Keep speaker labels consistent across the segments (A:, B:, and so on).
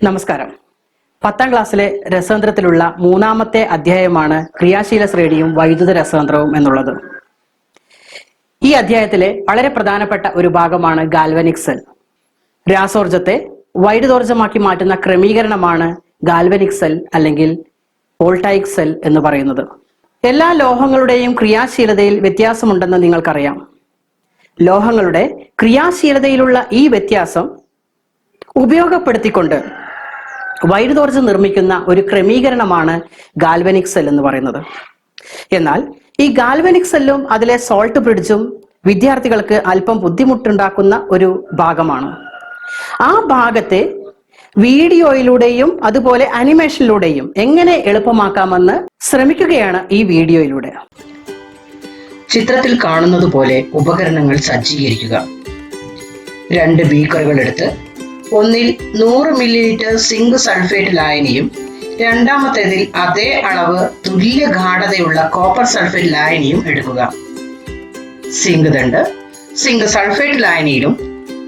A: നമസ്കാരം. 10ാം ക്ലാസ്സിലെ രസതന്ത്രത്തിലുള്ള മൂന്നാമത്തെ അധ്യായമാണ് ക്രിയാശീല ശ്രേണിയും വൈദ്യുത രസതന്ത്രവും എന്നുള്ളത്. ഈ അധ്യായത്തിലെ വളരെ പ്രധാനപ്പെട്ട ഒരു ഭാഗമാണ് ഗാൽവനിക് സെൽ. രാസോർജത്തെ വൈദ്യുതോർജമാക്കി മാറ്റുന്ന ക്രമീകരണമാണ് ഗാൽവനിക് സെൽ അല്ലെങ്കിൽ വോൾട്ടായിക് സെൽ എന്ന് പറയുന്നത്. എല്ലാ ലോഹങ്ങളുടെയും ക്രിയാശീലതയിൽ വ്യത്യാസമുണ്ടെന്ന് നിങ്ങൾക്കറിയാം. ലോഹങ്ങളുടെ ക്രിയാശീലതയിലുള്ള ഈ വ്യത്യാസം ഉപയോഗപ്പെടുത്തിക്കൊണ്ട് വൈദ്യുതോർജ്ജം നിർമ്മിക്കുന്ന ഒരു ക്രമീകരണമാണ് ഗാൽവനിക് സെൽ എന്ന് പറയുന്നത്. എന്നാൽ ഈ ഗാൽവനിക് സെല്ലും അതിലെ സോൾട്ട് ബ്രിഡ്ജും വിദ്യാർത്ഥികൾക്ക് അല്പം ബുദ്ധിമുട്ടുണ്ടാക്കുന്ന ഒരു ഭാഗമാണ്. ആ ഭാഗത്തെ വീഡിയോയിലൂടെയും അതുപോലെ അനിമേഷനിലൂടെയും എങ്ങനെ എളുപ്പമാക്കാമെന്ന് ശ്രമിക്കുകയാണ് ഈ വീഡിയോയിലൂടെ. ചിത്രത്തിൽ കാണുന്നത് പോലെ ഉപകരണങ്ങൾ സജ്ജീകരിക്കുക. 2 ബീക്കറുകൾ എടുത്ത് ഒന്നിൽ 100 മില്ലി സിങ്ക് സൾഫേറ്റ് ലായനിയും രണ്ടാമത്തേതിൽ അതേ അളവ് തുല്യ ഗാഢതയുള്ള കോപ്പർ സൾഫേറ്റ് ലായനിയും എടുക്കുക. സിങ്ക് ദണ്ട് സിങ്ക് സൾഫേറ്റ് ലായനിയിലും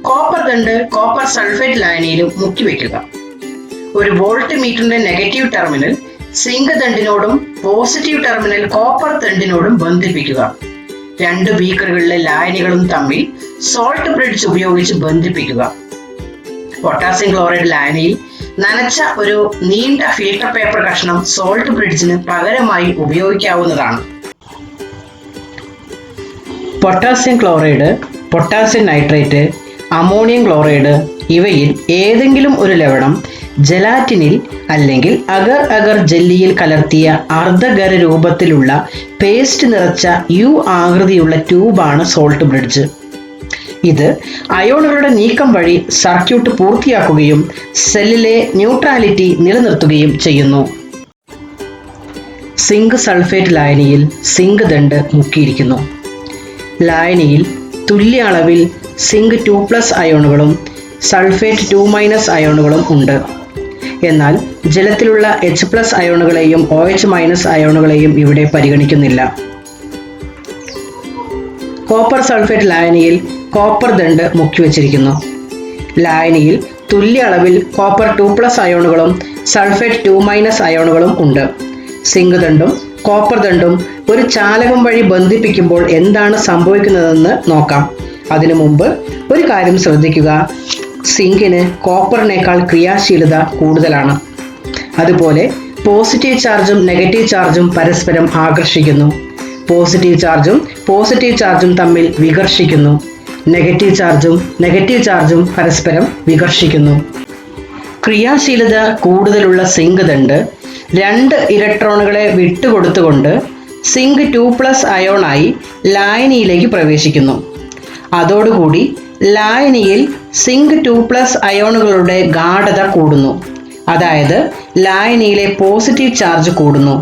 A: കോപ്പർ ദണ്ട് കോപ്പർ സൾഫേറ്റ് ലായനിയിലും മുക്കി വയ്ക്കുക. ഒരു വോൾട്ട് മീറ്ററിന്റെ നെഗറ്റീവ് ടെർമിനൽ സിങ്ക് ദണ്ടിനോടും പോസിറ്റീവ് ടെർമിനൽ കോപ്പർ ദണ്ടിനോടും ബന്ധിപ്പിക്കുക. 2 ബീക്കറുകളിലെ ലായനികളും തമ്മിൽ സോൾട്ട് ബ്രിഡ്ജ് ഉപയോഗിച്ച് ബന്ധിപ്പിക്കുക. പൊട്ടാസ്യം ക്ലോറൈഡ് ലായനിയിൽ നനച്ച ഒരു നീണ്ട ഫിൽട്ടർ പേപ്പർ കഷ്ണം സോൾട്ട് ബ്രിഡ്ജിന് പകരമായി ഉപയോഗിക്കാവുന്നതാണ്. Potassium chloride, potassium nitrate, ammonium chloride ഇവയിൽ ഏതെങ്കിലും ഒരു ലവണം ജലാറ്റിനിൽ അല്ലെങ്കിൽ അഗർ അഗർ ജെല്ലിയിൽ കലർത്തിയ അർദ്ധഖര രൂപത്തിലുള്ള പേസ്റ്റ് നിറച്ച യു ആകൃതിയുള്ള ട്യൂബാണ് സോൾട്ട് ബ്രിഡ്ജ്. ഇത് അയോണുകളുടെ നീക്കം വഴി സർക്യൂട്ട് പൂർത്തിയാക്കുകയും സെല്ലിലെ ന്യൂട്രാലിറ്റി നിലനിർത്തുകയും ചെയ്യുന്നു. സിങ്ക് സൾഫേറ്റ് ലായനിയിൽ സിങ്ക് ദണ്ട് മുക്കിയിരിക്കുന്നു. ലായനിയിൽ തുല്യ അളവിൽ സിങ്ക് 2+ അയോണുകളും സൾഫേറ്റ് 2- അയോണുകളും ഉണ്ട്. എന്നാൽ ജലത്തിലുള്ള H+ അയോണുകളെയും OH- അയോണുകളെയും ഇവിടെ പരിഗണിക്കുന്നില്ല. കോപ്പർ സൾഫേറ്റ് ലായനിയിൽ കോപ്പർ ദണ്ട് മുക്കി വച്ചിരിക്കുന്നു. ലായനിയിൽ തുല്യ അളവിൽ കോപ്പർ 2+ അയോണുകളും സൾഫേറ്റ് 2- അയോണുകളും ഉണ്ട്. സിങ്ക് ദണ്ടും കോപ്പർ ദണ്ടും ഒരു ചാലകം വഴി ബന്ധിപ്പിക്കുമ്പോൾ എന്താണ് സംഭവിക്കുന്നതെന്ന് നോക്കാം. അതിനു മുമ്പ് ഒരു കാര്യം ശ്രദ്ധിക്കുക. സിങ്കിന് കോപ്പറിനേക്കാൾ ക്രിയാശീലത കൂടുതലാണ്. അതുപോലെ പോസിറ്റീവ് ചാർജും നെഗറ്റീവ് ചാർജും പരസ്പരം ആകർഷിക്കുന്നു. പോസിറ്റീവ് ചാർജും തമ്മിൽ വികർഷിക്കുന്നു. നെഗറ്റീവ് ചാർജും പരസ്പരം വികർഷിക്കുന്നു. ക്രിയാശീലത കൂടുതലുള്ള സിങ്ക് ദണ്ട് 2 ഇലക്ട്രോണുകളെ വിട്ടുകൊടുത്തുകൊണ്ട് സിങ്ക് 2+ അയോണായി ലായനിയിലേക്ക് പ്രവേശിക്കുന്നു. അതോടുകൂടി ലായനിയിൽ സിങ്ക് 2+ അയോണുകളുടെ ഗാഢത കൂടുന്നു. അതായത് ലായനിയിലെ പോസിറ്റീവ് ചാർജ് കൂടുന്നു.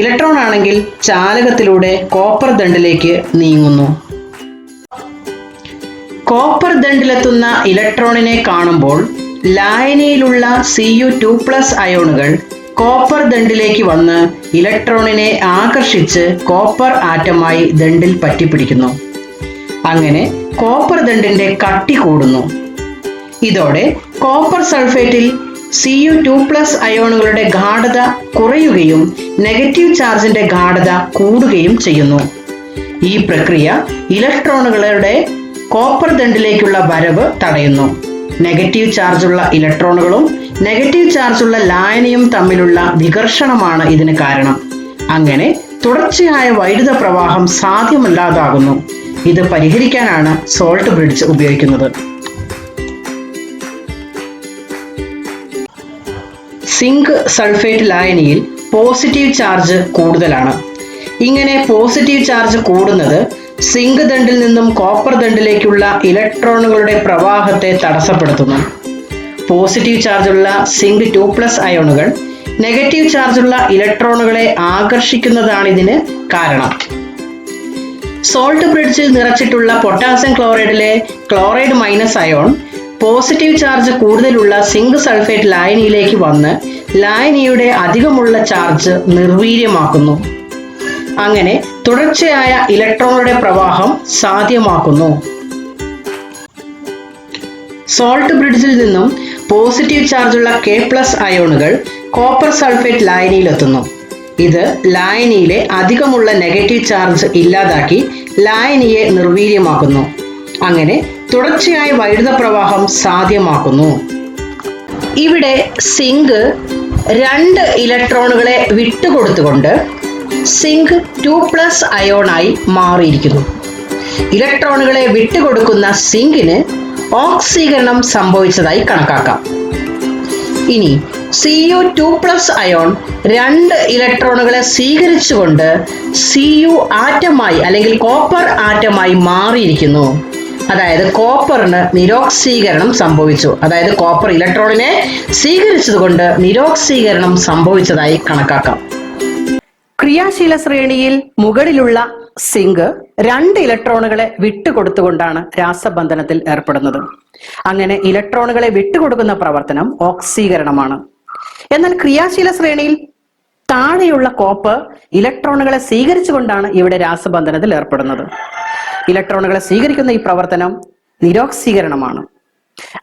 A: ഇലക്ട്രോൺ ആണെങ്കിൽ ചാലകത്തിലൂടെ കോപ്പർ ദണ്ടിലേക്ക് നീങ്ങുന്നു. കോപ്പർ ദണ്ടിലെത്തുന്ന ഇലക്ട്രോണിനെ കാണുമ്പോൾ ലായനിയിലുള്ള Cu2+ അയോണുകൾ കോപ്പർ ദണ്ടിലേക്ക് വന്ന് ഇലക്ട്രോണിനെ ആകർഷിച്ച് കോപ്പർ ആറ്റമായി ദണ്ടിൽ പറ്റിപ്പിടിക്കുന്നു. അങ്ങനെ കോപ്പർ ദണ്ടിന്റെ കട്ടി കൂടുന്നു. ഇതോടെ കോപ്പർ സൾഫേറ്റിൽ Cu2+ അയോണുകളുടെ ഗാഢത കുറയുകയും നെഗറ്റീവ് ചാർജിന്റെ ഗാഢത കൂടുകയും ചെയ്യുന്നു. ഈ പ്രക്രിയ ഇലക്ട്രോണുകളുടെ കോപ്പർ ദണ്ടിലേക്കുള്ള വരവ് തടയുന്നു. നെഗറ്റീവ് ചാർജുള്ള ഇലക്ട്രോണുകളും നെഗറ്റീവ് ചാർജുള്ള ലായനിയും തമ്മിലുള്ള വികർഷണമാണ് ഇതിന് കാരണം. അങ്ങനെ തുടർച്ചയായ വൈദ്യുത പ്രവാഹം സാധ്യമല്ലാതാകുന്നു. ഇത് പരിഹരിക്കാനാണ് സോൾട്ട് ബ്രിഡ്ജ് ഉപയോഗിക്കുന്നത്. സിങ്ക് സൾഫേറ്റ് ലായനിയിൽ പോസിറ്റീവ് ചാർജ് കൂടുതലാണ്. ഇങ്ങനെ പോസിറ്റീവ് ചാർജ് കൂടുന്നത് സിങ്ക് ദണ്ടിൽ നിന്നും കോപ്പർ ദണ്ടിലേക്കുള്ള ഇലക്ട്രോണുകളുടെ പ്രവാഹത്തെ തടസ്സപ്പെടുത്തുന്നു. പോസിറ്റീവ് ചാർജുള്ള സിങ്ക് 2+ അയോണുകൾ നെഗറ്റീവ് ചാർജുള്ള ഇലക്ട്രോണുകളെ ആകർഷിക്കുന്നതാണ് ഇതിന് കാരണം. സോൾട്ട് ബ്രിഡ്ജിൽ നിറച്ചിട്ടുള്ള പൊട്ടാസ്യം ക്ലോറൈഡിലെ chloride minus ion positive charge കൂടുതലുള്ള സിങ്ക് സൾഫേറ്റ് ലായനിയിലേക്ക് വന്ന് ലായനിയുടെ അധികമുള്ള ചാർജ് നിർവീര്യമാക്കുന്നു. അങ്ങനെ തുടർച്ചയായ ഇലക്ട്രോണുകളുടെ പ്രവാഹം സാധ്യമാക്കുന്നു. സോൾട്ട് ബ്രിഡ്ജിൽ നിന്നും പോസിറ്റീവ് ചാർജുള്ള K+ അയോണുകൾ കോപ്പർ സൾഫേറ്റ് ലായനിയിലെത്തുന്നു. ഇത് ലായനിയിലെ അധികമുള്ള നെഗറ്റീവ് ചാർജ് ഇല്ലാതാക്കി ലായനിയെ നിർവീര്യമാക്കുന്നു. അങ്ങനെ തുടർച്ചയായ വൈദ്യുത പ്രവാഹം സാധ്യമാക്കുന്നു. ഇവിടെ സിങ്ക് 2 ഇലക്ട്രോണുകളെ വിട്ടുകൊടുത്തുകൊണ്ട് സിങ്ക് 2+ അയോണായി മാറിയിരിക്കുന്നു. ഇലക്ട്രോണുകളെ വിട്ടുകൊടുക്കുന്ന സിങ്കിന് ഓക്സീകരണം സംഭവിച്ചതായി കണക്കാക്കാം. ഇനി Cu2+ അയോൺ 2 ഇലക്ട്രോണുകളെ സ്വീകരിച്ചുകൊണ്ട് Cu ആറ്റമായി അല്ലെങ്കിൽ കോപ്പർ ആറ്റമായി മാറിയിരിക്കുന്നു. അതായത് കോപ്പറിന് നിരോക്സീകരണം സംഭവിച്ചു. അതായത് കോപ്പർ ഇലക്ട്രോണിനെ സ്വീകരിച്ചതുകൊണ്ട് നിരോക്സീകരണം സംഭവിച്ചതായി കണക്കാക്കാം. ക്രിയാശീല ശ്രേണിയിൽ മുകളിലുള്ള സിങ്ക് 2 ഇലക്ട്രോണുകളെ വിട്ടുകൊടുത്തുകൊണ്ടാണ് രാസബന്ധനത്തിൽ ഏർപ്പെടുന്നത്. അങ്ങനെ ഇലക്ട്രോണുകളെ വിട്ടുകൊടുക്കുന്ന പ്രവർത്തനം ഓക്സീകരണമാണ്. എന്നാൽ ക്രിയാശീല ശ്രേണിയിൽ താഴെയുള്ള കോപ്പർ ഇലക്ട്രോണുകളെ സ്വീകരിച്ചുകൊണ്ടാണ് ഇവിടെ രാസബന്ധനത്തിൽ ഏർപ്പെടുന്നത്. ഇലക്ട്രോണുകളെ സ്വീകരിക്കുന്ന ഈ പ്രവർത്തനം നിരോക്സീകരണമാണ്.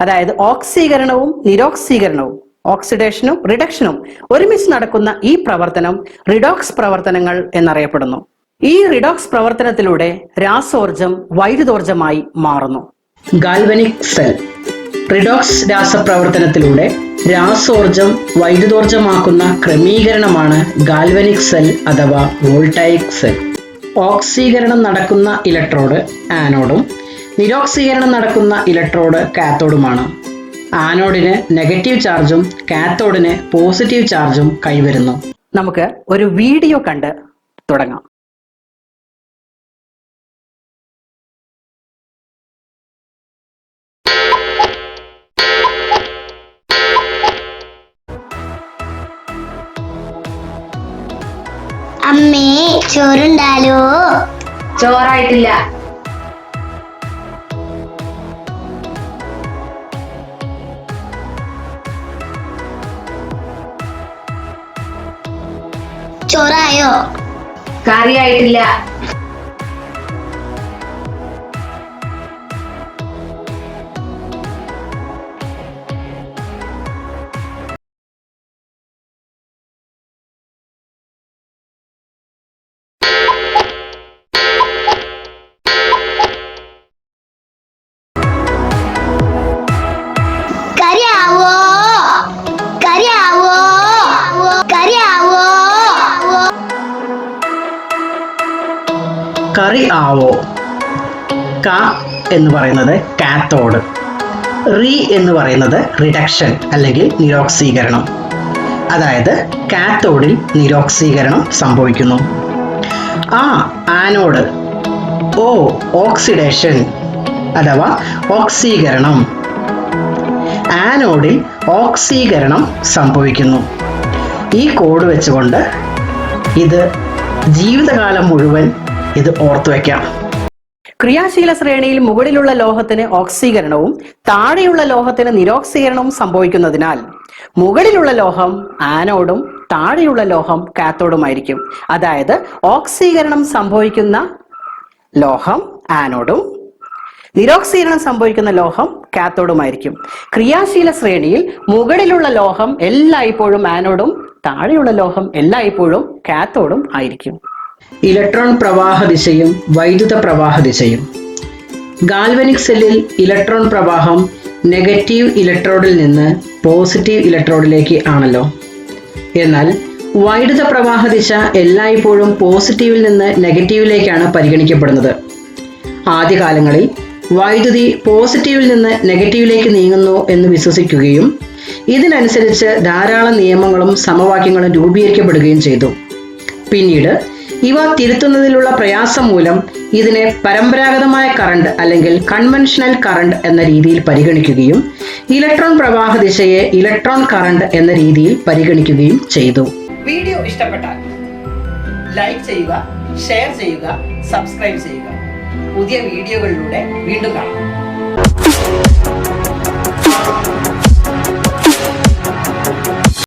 A: അതായത് ഓക്സീകരണവും നിരോക്സീകരണവും, ഓക്സിഡേഷനും റിഡക്ഷനും ഒരുമിച്ച് നടക്കുന്ന ഈ പ്രവർത്തനം റിഡോക്സ് പ്രവർത്തനങ്ങൾ എന്നറിയപ്പെടുന്നു. ഈ റിഡോക്സ് പ്രവർത്തനത്തിലൂടെ രാസോർജം വൈദ്യുതോർജമായി മാറുന്നു. ഗാൽവനിക് സെൽ റിഡോക്സ് രാസപ്രവർത്തനത്തിലൂടെ രാസോർജം വൈദ്യുതോർജമാക്കുന്ന ക്രമീകരണമാണ് ഗാൽവനിക് സെൽ അഥവാ വോൾട്ടായിക് സെൽ. ഓക്സീകരണം നടക്കുന്ന ഇലക്ട്രോഡ് ആനോഡും നിരോക്സീകരണം നടക്കുന്ന ഇലക്ട്രോഡ് കാത്തോഡുമാണ്. ആനോഡിന് നെഗറ്റീവ് ചാർജും കാത്തോഡിന് പോസിറ്റീവ് ചാർജും കൈവരുന്നു. നമുക്ക് ഒരു വീഡിയോ കണ്ട് തുടങ്ങാം.
B: അമ്മേ, ചോറുണ്ടാലോ?
C: ചോറായിട്ടില്ല.
B: ചോറായോ?
C: കറിയായിട്ടില്ല.
B: കറിയാവോ? കറിയാവോ? കറിയാവോ?
A: കറി ആവോ. ക എന്ന് പറയുന്നത് കാത്തോഡ്, റി എന്ന് പറയുന്നത് റിഡക്ഷൻ അല്ലെങ്കിൽ നിരോക്സീകരണം. അതായത് കാത്തോഡിൽ നിരോക്സീകരണം സംഭവിക്കുന്നു. ആനോഡ്, ഓ ഓക്സിഡേഷൻ അഥവാ ഓക്സീകരണം. ആനോഡിൽ ഓക്സീകരണം സംഭവിക്കുന്നു. ഈ കോഡ് വെച്ചുകൊണ്ട് ഇത് ജീവിതകാലം മുഴുവൻ ഇത് ഓർത്തു വയ്ക്കാം. ക്രിയാശീല ശ്രേണിയിൽ മുകളിലുള്ള ലോഹത്തിന് ഓക്സീകരണവും താഴെയുള്ള ലോഹത്തിന് നിരോക്സീകരണവും സംഭവിക്കുന്നതിനാൽ മുകളിലുള്ള ലോഹം ആനോഡും താഴെയുള്ള ലോഹം കാത്തോഡുമായിരിക്കും. അതായത് ഓക്സീകരണം സംഭവിക്കുന്ന ലോഹം ആനോഡും നിരോക്സീകരണം സംഭവിക്കുന്ന ലോഹം കാത്തോഡുമായിരിക്കും. ക്രിയാശീല ശ്രേണിയിൽ മുകളിലുള്ള ലോഹം എല്ലായ്പ്പോഴും ആനോഡും താഴെയുള്ള ലോഹം എല്ലായ്പ്പോഴും കാത്തോഡും ആയിരിക്കും. ഇലക്ട്രോൺ പ്രവാഹ ദിശയും വൈദ്യുത പ്രവാഹ ദിശയും. ഗാൽവനിക് സെല്ലിൽ ഇലക്ട്രോൺ പ്രവാഹം നെഗറ്റീവ് ഇലക്ട്രോഡിൽ നിന്ന് പോസിറ്റീവ് ഇലക്ട്രോഡിലേക്ക് ആണല്ലോ. എന്നാൽ വൈദ്യുത പ്രവാഹ ദിശ എല്ലായ്പ്പോഴും പോസിറ്റീവിൽ നിന്ന് നെഗറ്റീവിലേക്കാണ് പരിഗണിക്കപ്പെടുന്നത്. ആദ്യകാലങ്ങളിൽ വൈദ്യുതി പോസിറ്റീവിൽ നിന്ന് നെഗറ്റീവിലേക്ക് നീങ്ങുന്നു എന്ന് വിശ്വസിക്കുകയും ഇതിനനുസരിച്ച് ധാരാളം നിയമങ്ങളും സമവാക്യങ്ങളും രൂപീകരിക്കപ്പെടുകയും ചെയ്തു. പിന്നീട് ഇവ തിരുത്തുന്നതിലുള്ള പ്രയാസം മൂലം ഇതിനെ പരമ്പരാഗതമായ കറണ്ട് അല്ലെങ്കിൽ കൺവെൻഷണൽ കറണ്ട് എന്ന രീതിയിൽ പരിഗണിക്കുകയും ഇലക്ട്രോൺ പ്രവാഹ ദിശയെ ഇലക്ട്രോൺ കറണ്ട് എന്ന രീതിയിൽ പരിഗണിക്കുകയും ചെയ്തു. വീഡിയോ ഇഷ്ടപ്പെട്ടാൽ ലൈക്ക് ചെയ്യുക, ഷെയർ ചെയ്യുക, സബ്സ്ക്രൈബ് ചെയ്യുക. പുതിയ വീഡിയോകളിലൂടെ വീണ്ടും കാണാം.